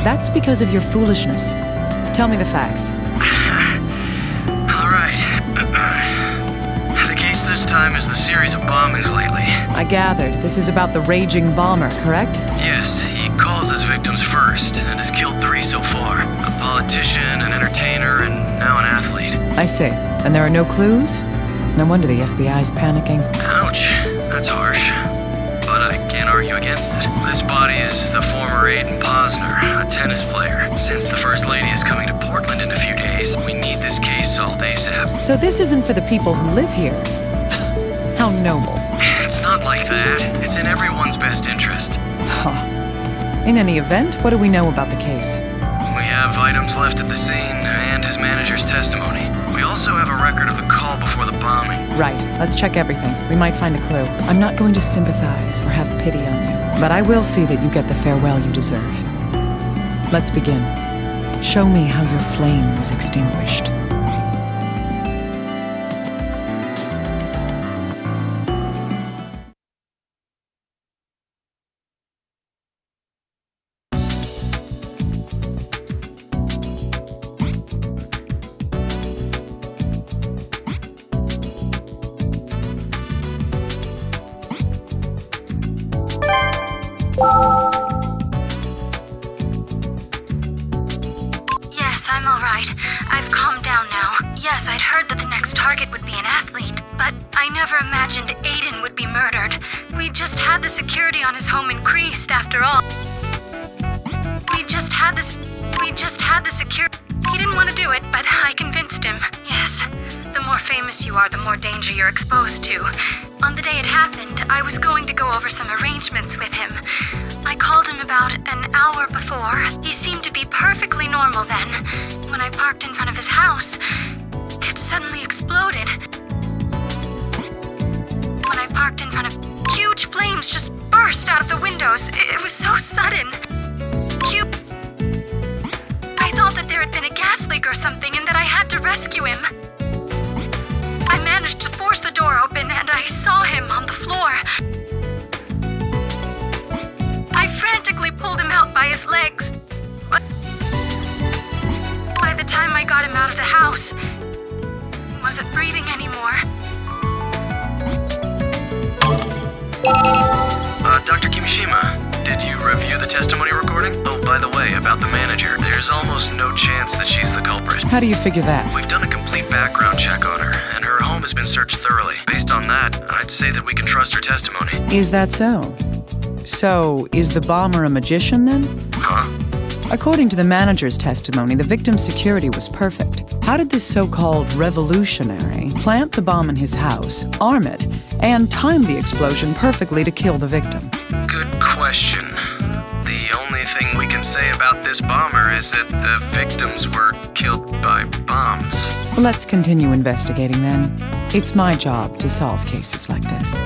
That's because of your foolishness. Tell me the facts. All right. The case this time is the series of bombings lately. I gathered this is about the raging bomber, correct? Yes, he calls his victims first, and has killed 3 so far. A politician, an entertainer, and now an athlete. I see. And there are no clues? No wonder the FBI's panicking. Ouch, that's harsh. But I can't argue against it. This body is the former Aiden Posner, a tennis player. Since the First Lady is coming to Portland in a few days, we need this case solved ASAP. So this isn't for the people who live here. How noble. It's not like that. It's in everyone's best interest. Huh. In any event, what do we know about the case? We have items left at the scene and his manager's testimony. We also have a record of the call before the bombing. Right, let's check everything. We might find a clue. I'm not going to sympathize or have pity on you, but I will see that you get the farewell you deserve. Let's begin. Show me how your flame was extinguished. Yes, I'm all right. I've calmed down now. Yes, I'd heard that the next target would be an athlete, but I never imagined Aiden would be murdered. We just had the security on his home increased, after all. We just had the security. He didn't want to do it, but I convinced him. Yes, the more famous you are, the more danger you're exposed to. On the day it happened, I was going to go over some arrangements with him. I called him about an hour before. He seemed to be perfectly normal then. When I parked in front of his house, it suddenly exploded. When I parked in front of... Huge flames just burst out of the windows. It was so sudden. I thought that there had been a gas leak or something and that I had to rescue him. I managed to force the door open and I saw him on the floor. I frantically pulled him out by his legs. But by the time I got him out of the house, he wasn't breathing anymore. Dr. Kimishima, did you review the testimony recording? Oh, by the way, about the manager, there's almost no chance that she's the culprit. How do you figure that? We've done a complete background check on her, and her home has been searched thoroughly. Based on that, I'd say that we can trust her testimony. Is that so? So, is the bomber a magician then? Huh? According to the manager's testimony, the victim's security was perfect. How did this so-called revolutionary plant the bomb in his house, arm it, and time the explosion perfectly to kill the victim? Good question. The only thing we can say about this bomber is that the victims were killed by bombs. Let's continue investigating then. It's my job to solve cases like this.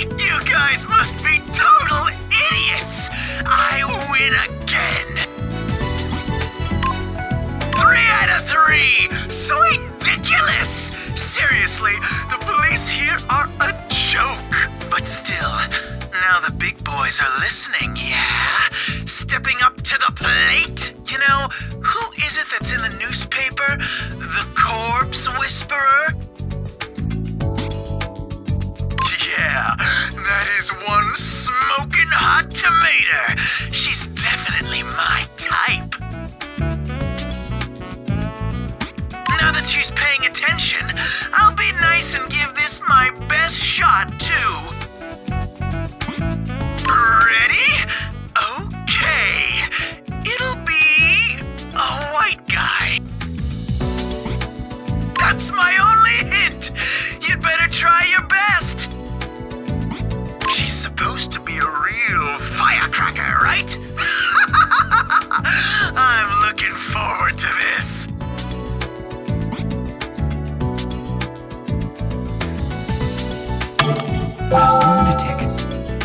You guys must be total idiots! I win again! 3 out of 3! So ridiculous! Seriously, the police here are a joke. But still, now the big boys are listening, yeah? Stepping up to the plate? You know, who is it that's in the newspaper? The Corpse Whisperer? Yeah, that is one smoking hot tomato. She's definitely my type. Now that she's paying attention, I'll be nice and give this my best shot, too. Ready? Okay.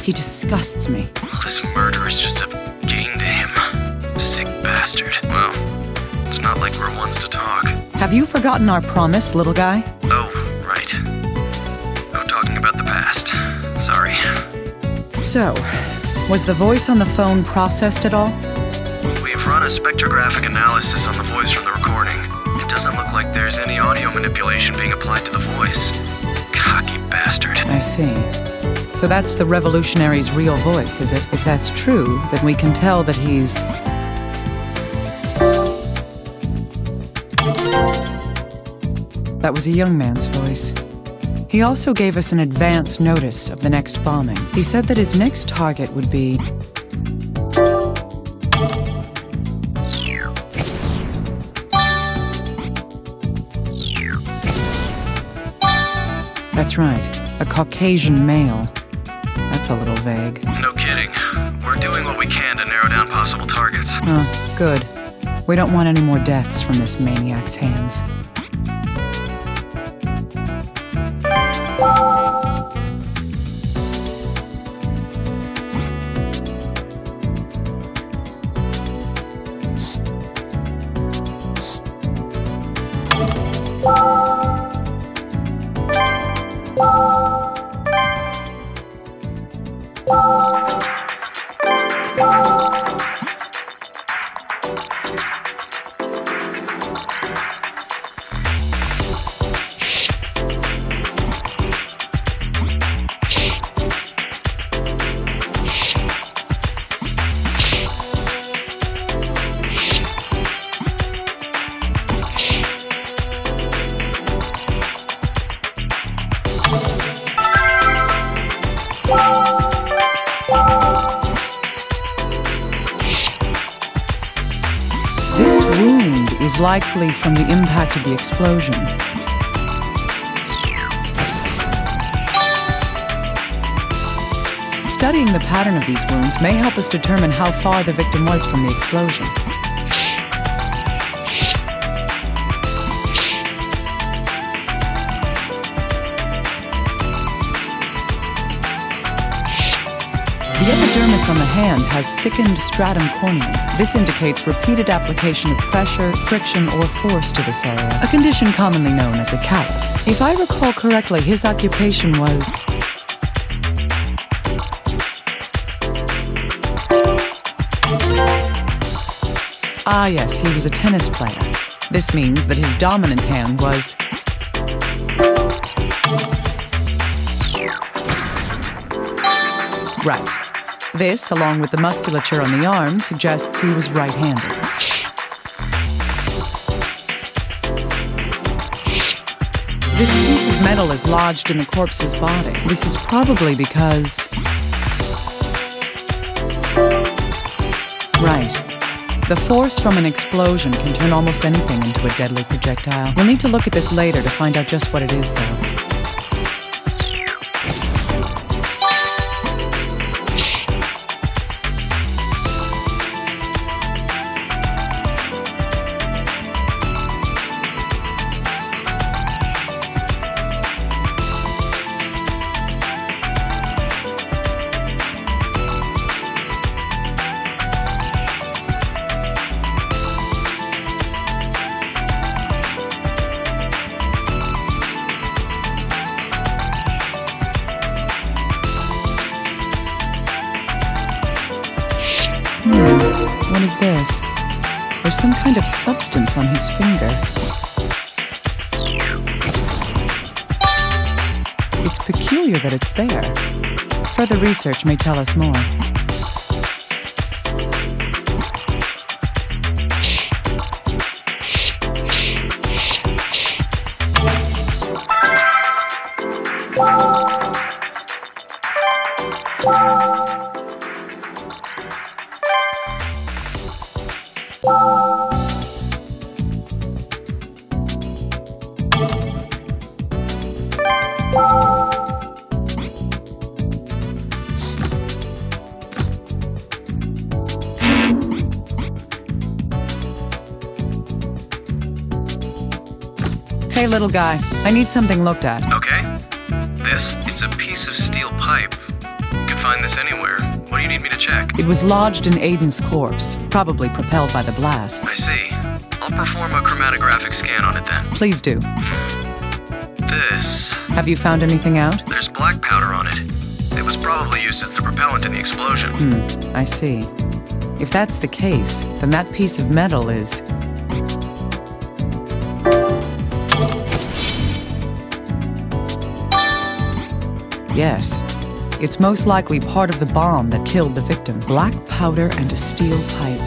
He disgusts me. Well, this murder is just a game to him. Sick bastard. Well, it's not like we're ones to talk. Have you forgotten our promise, little guy? Oh, right. No talking about the past. Sorry. So, was the voice on the phone processed at all? We've run a spectrographic analysis on the voice from the recording. It doesn't look like there's any audio manipulation being applied to the voice. Cocky bastard. I see. So that's the revolutionary's real voice, is it? If that's true, then we can tell that he's... That was a young man's voice. He also gave us an advance notice of the next bombing. He said that his next target would be... That's right, a Caucasian male. That's a little vague. No kidding. We're doing what we can to narrow down possible targets. Oh, good. We don't want any more deaths from this maniac's hands. This wound is likely from the impact of the explosion. Studying the pattern of these wounds may help us determine how far the victim was from the explosion. The epidermis on the hand has thickened stratum corneum. This indicates repeated application of pressure, friction, or force to this area, a condition commonly known as a callus. If I recall correctly, his occupation was... Ah, yes, he was a tennis player. This means that his dominant hand was... Right. This, along with the musculature on the arm, suggests he was right-handed. This piece of metal is lodged in the corpse's body. This is probably because... Right. The force from an explosion can turn almost anything into a deadly projectile. We'll need to look at this later to find out just what it is, though. What is this? There's some kind of substance on his finger. It's peculiar that it's there. Further research may tell us more. Hey, little guy, I need something looked at. Okay. It's a piece of steel pipe. You can find this anywhere. What do you need me to check? It was lodged in Aiden's corpse, probably propelled by the blast. I see. I'll perform a chromatographic scan on it then. Please do. This... Have you found anything out? There's black powder on it. It was probably used as the propellant in the explosion. I see. If that's the case, then that piece of metal is... Yes. It's most likely part of the bomb that killed the victim. Black powder and a steel pipe.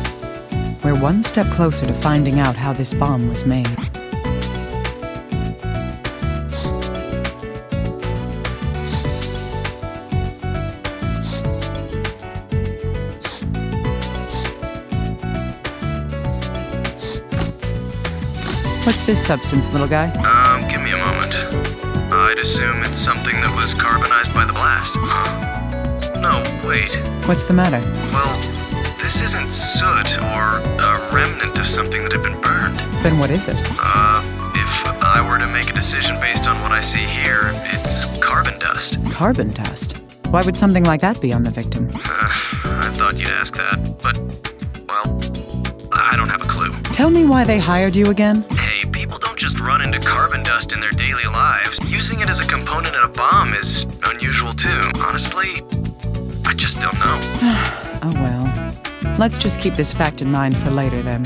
We're one step closer to finding out how this bomb was made. What's this substance, little guy? Give me a moment. I'd assume it's something that was carbonized by the blast. Huh. No, wait. What's the matter? Well, this isn't soot or a remnant of something that had been burned. Then what is it? If I were to make a decision based on what I see here, it's carbon dust. Carbon dust? Why would something like that be on the victim? I thought you'd ask that, but, well, I don't have a clue. Tell me why they hired you again? Hey, people don't just run into carbon dust in their daily lives. Using it as a component in a bomb is unusual too. Honestly, I just don't know. Oh well. Let's just keep this fact in mind for later then.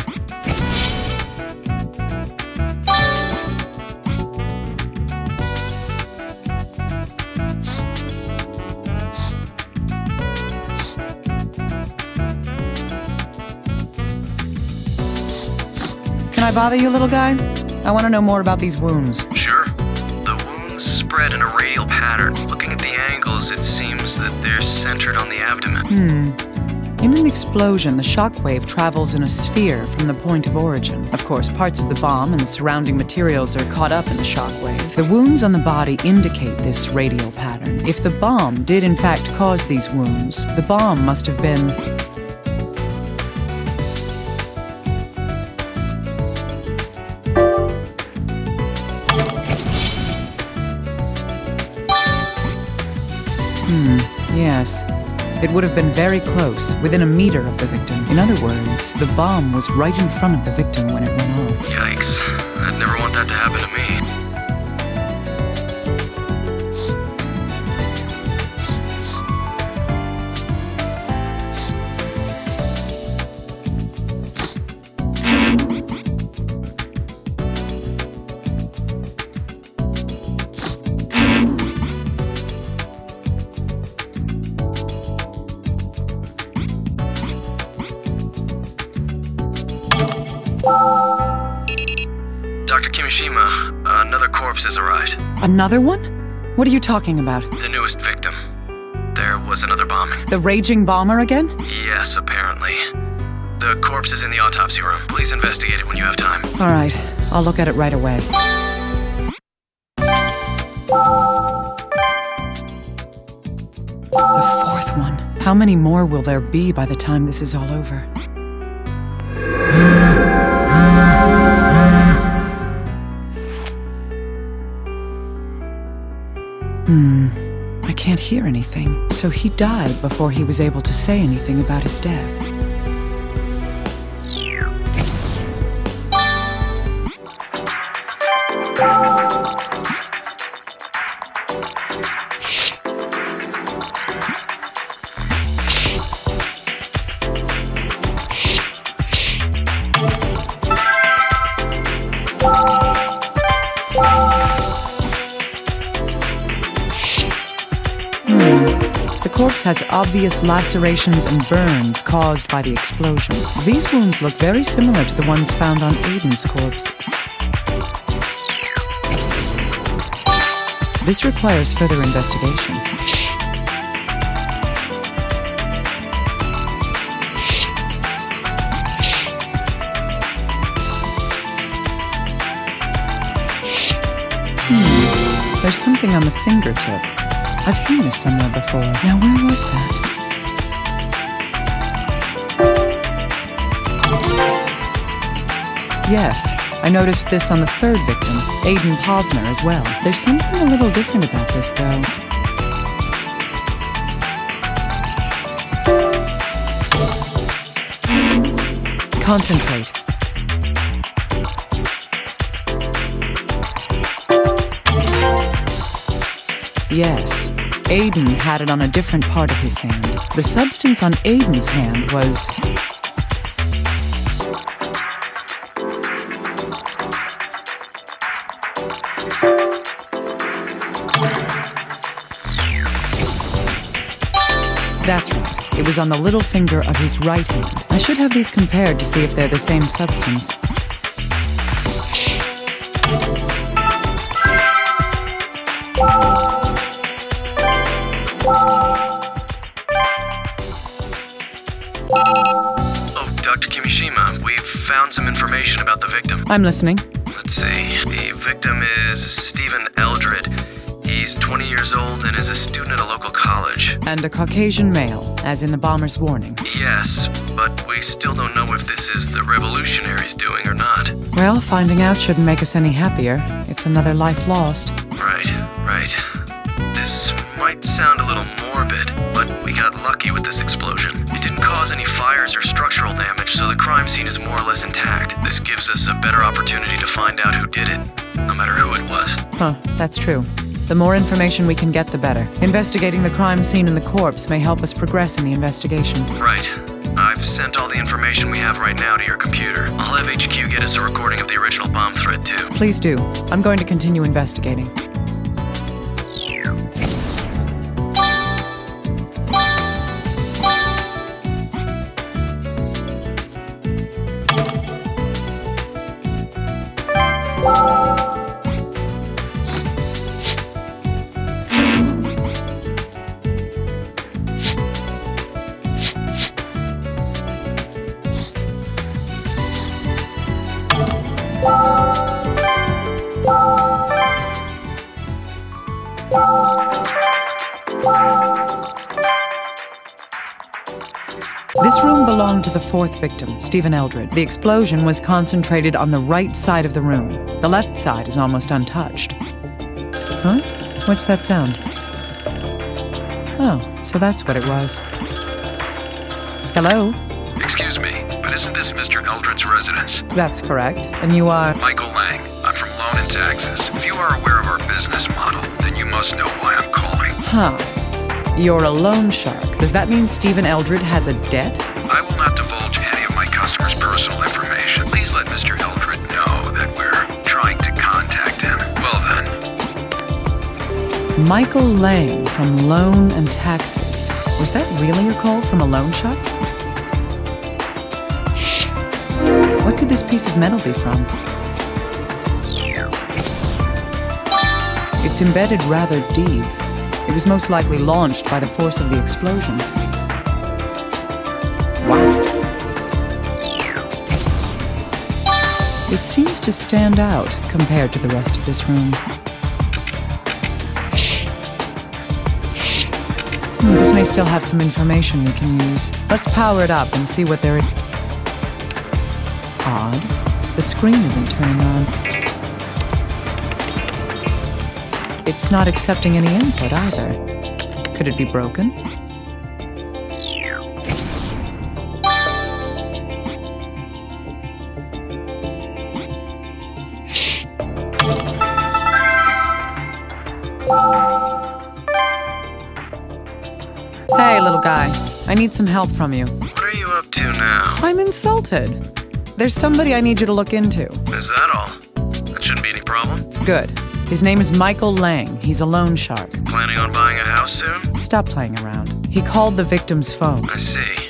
Can I bother you, little guy? I want to know more about these wounds. Sure. The wounds spread in a radial pattern. Looking at the angles, it seems that they're centered on the abdomen. In an explosion, the shockwave travels in a sphere from the point of origin. Of course, parts of the bomb and the surrounding materials are caught up in the shockwave. The wounds on the body indicate this radial pattern. If the bomb did in fact cause these wounds, the bomb must have been... Yes. It would have been very close, within a meter of the victim. In other words, the bomb was right in front of the victim when it went off. Yikes. I'd never want that to happen to me. Dr. Kimishima, another corpse has arrived. Another one? What are you talking about? The newest victim. There was another bombing. The raging bomber again? Yes, apparently. The corpse is in the autopsy room. Please investigate it when you have time. All right, I'll look at it right away. The fourth one. How many more will there be by the time this is all over? I can't hear anything. So he died before he was able to say anything about his death. The corpse has obvious lacerations and burns caused by the explosion. These wounds look very similar to the ones found on Aiden's corpse. This requires further investigation. There's something on the fingertip. I've seen this somewhere before. Now, where was that? Yes, I noticed this on the third victim, Aiden Posner, as well. There's something a little different about this, though. Concentrate. Yes, Aiden had it on a different part of his hand. The substance on Aiden's hand was... That's right. It was on the little finger of his right hand. I should have these compared to see if they're the same substance. Oh, Dr. Kimishima, we've found some information about the victim. I'm listening. Let's see. The victim is Stephen Eldred. He's 20 years old and is a student at a local college. And a Caucasian male, as in the bomber's warning. Yes, but we still don't know if this is the revolutionaries doing or not. Well, finding out shouldn't make us any happier. It's another life lost. Right. This might sound a little morbid, but we got lucky with this explosion. It didn't cause any fires or structural damage, so the crime scene is more or less intact. This gives us a better opportunity to find out who did it, no matter who it was. Huh, that's true. The more information we can get, the better. Investigating the crime scene and the corpse may help us progress in the investigation. Right. I've sent all the information we have right now to your computer. I'll have HQ get us a recording of the original bomb threat, too. Please do. I'm going to continue investigating. This room belonged to the fourth victim, Stephen Eldred. The explosion was concentrated on the right side of the room. The left side is almost untouched. Huh? What's that sound? Oh, so that's what it was. Hello? Excuse me, but isn't this Mr. Eldred's residence? That's correct. And you are... Michael Lang. I'm from Loan and Taxes. If you are aware of our business model, then you must know why I'm calling. Huh. You're a loan shark. Does that mean Stephen Eldred has a debt? I will not divulge any of my customers' personal information. Please let Mr. Eldred know that we're trying to contact him. Well then. Michael Lang from Loan and Taxes. Was that really a call from a loan shark? What could this piece of metal be from? It's embedded rather deep. It was most likely launched by the force of the explosion. Wow. It seems to stand out compared to the rest of this room. This may still have some information we can use. Let's power it up and see what there is. Odd. The screen isn't turning on. It's not accepting any input either. Could it be broken? Hey, little guy. I need some help from you. What are you up to now? I'm insulted. There's somebody I need you to look into. Is that all? That shouldn't be any problem. Good. His name is Michael Lang. He's a loan shark. Planning on buying a house soon? Stop playing around. He called the victim's phone. I see.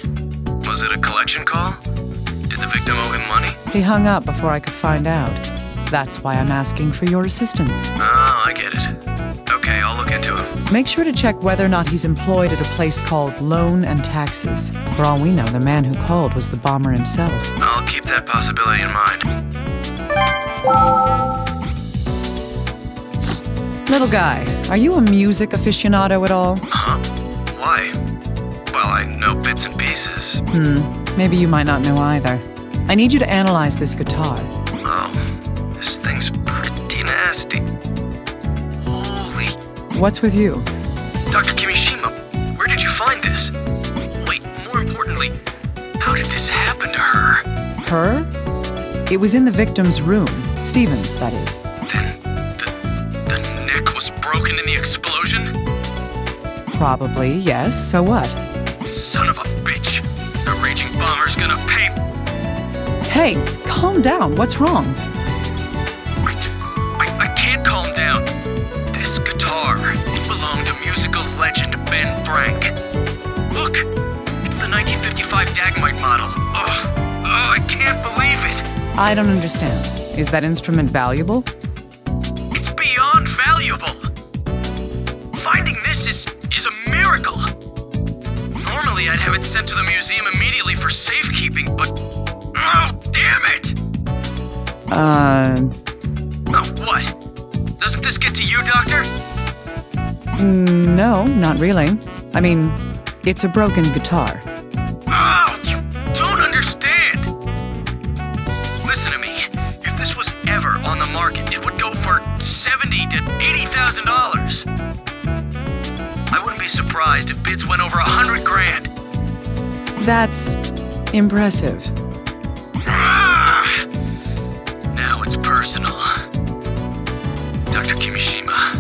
Was it a collection call? Did the victim owe him money? He hung up before I could find out. That's why I'm asking for your assistance. Oh, I get it. Okay, I'll look into him. Make sure to check whether or not he's employed at a place called Loan and Taxes. For all we know, the man who called was the bomber himself. I'll keep that possibility in mind. Little guy, are you a music aficionado at all? Huh? Why? Well, I know bits and pieces. Maybe you might not know either. I need you to analyze this guitar. Oh, this thing's pretty nasty. Holy... What's with you? Dr. Kimishima, where did you find this? Wait, more importantly, how did this happen to her? her? It was in the victim's room. Stevens, that is. Then the neck was broken in the explosion? Probably, yes. So what? Son of a bitch. The raging bomber's gonna pay. Hey, calm down. What's wrong? I can't calm down. This guitar, it belonged to musical legend Ben Frank. Look, it's the 1955 Dagmite model. I can't believe it. I don't understand. Is that instrument valuable? It's beyond valuable. Finding this is a miracle. Normally, I'd have it sent to the museum immediately for safekeeping, but... Oh, damn it! Oh, what? Doesn't this get to you, Doctor? No, not really. I mean, it's a broken guitar. Oh, you don't understand! Listen to me. If this was ever on the market, it would go for $70,000 to $80,000. I wouldn't be surprised if bids went over $100,000. That's impressive. Now it's personal. Dr. Kimishima,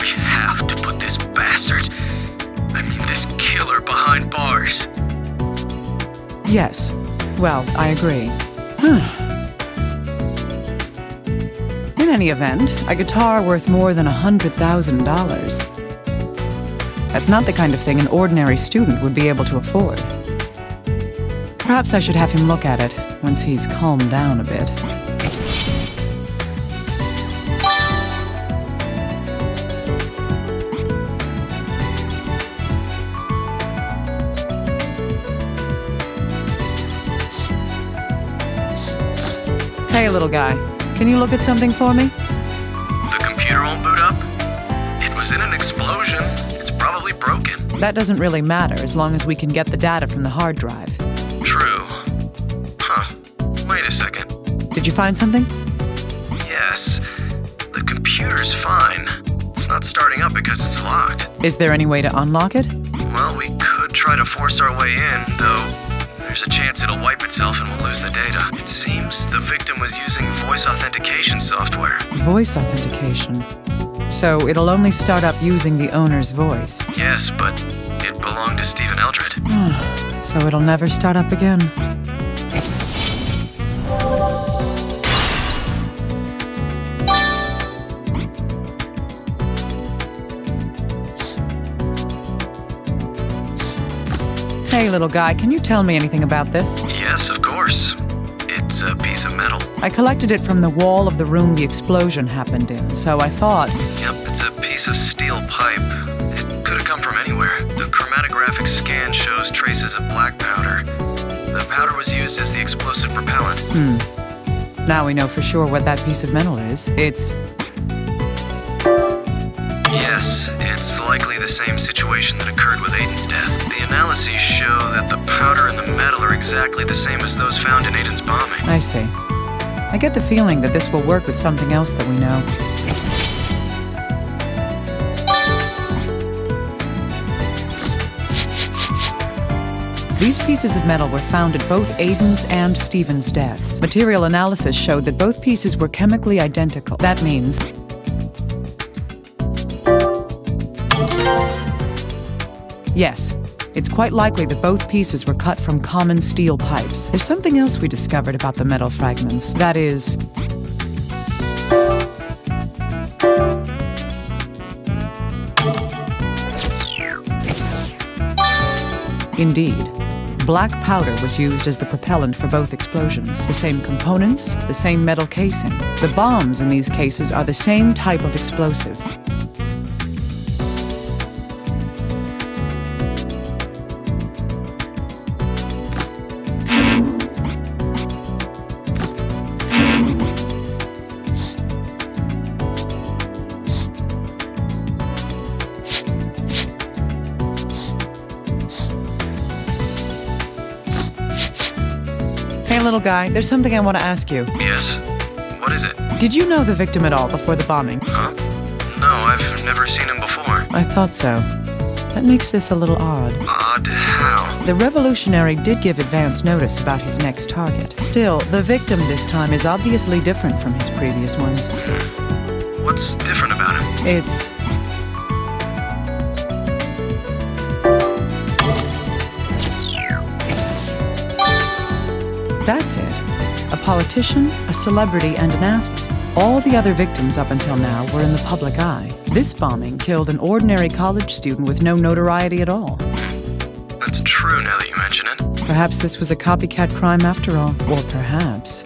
we have to put this bastard, this killer behind bars. Yes. Well, I agree. In any event, a guitar worth more than $100,000. That's not the kind of thing an ordinary student would be able to afford. Perhaps I should have him look at it once he's calmed down a bit. Hey, little guy. Can you look at something for me? The computer won't boot up? It was in an explosion. It's probably broken. That doesn't really matter as long as we can get the data from the hard drive. True. Huh. Wait a second. Did you find something? Yes. The computer's fine. It's not starting up because it's locked. Is there any way to unlock it? Well, we could try to force our way in, though there's a chance it'll wipe itself and we'll lose the data. It seems the victim was using voice authentication software. Voice authentication. So it'll only start up using the owner's voice. Yes, but it belonged to Stephen Eldred. So it'll never start up again. Hey, little guy, can you tell me anything about this? Yes, of course. It's a piece of metal. I collected it from the wall of the room the explosion happened in, so I thought... Yep, it's a piece of steel pipe. It could have come from anywhere. The chromatographic scan shows traces of black powder. The powder was used as the explosive propellant. Now we know for sure what that piece of metal is. It's... Yes, it's likely the same situation that occurred with Aiden's death. The analyses show that the powder and the metal are exactly the same as those found in Aiden's bombing. I see. I get the feeling that this will work with something else that we know. These pieces of metal were found at both Aiden's and Stephen's deaths. Material analysis showed that both pieces were chemically identical. That means... Yes, it's quite likely that both pieces were cut from common steel pipes. There's something else we discovered about the metal fragments. That is... Indeed, black powder was used as the propellant for both explosions. The same components, the same metal casing. The bombs in these cases are the same type of explosive. Hey, little guy, there's something I want to ask you. Yes? What is it? Did you know the victim at all before the bombing? Huh? No, I've never seen him before. I thought so. That makes this a little odd. Odd how? The revolutionary did give advance notice about his next target. Still, the victim this time is obviously different from his previous ones. What's different about him? It's... That's it. A politician, a celebrity, and an athlete. All the other victims up until now were in the public eye. This bombing killed an ordinary college student with no notoriety at all. That's true now that you mention it. Perhaps this was a copycat crime after all. Or perhaps,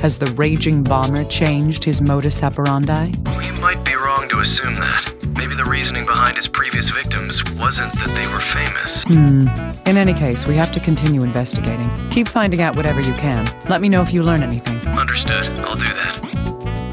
has the raging bomber changed his modus operandi? We might be wrong to assume that. Maybe the reasoning behind his previous victims wasn't that they were famous. In any case, we have to continue investigating. Keep finding out whatever you can. Let me know if you learn anything. Understood. I'll do that.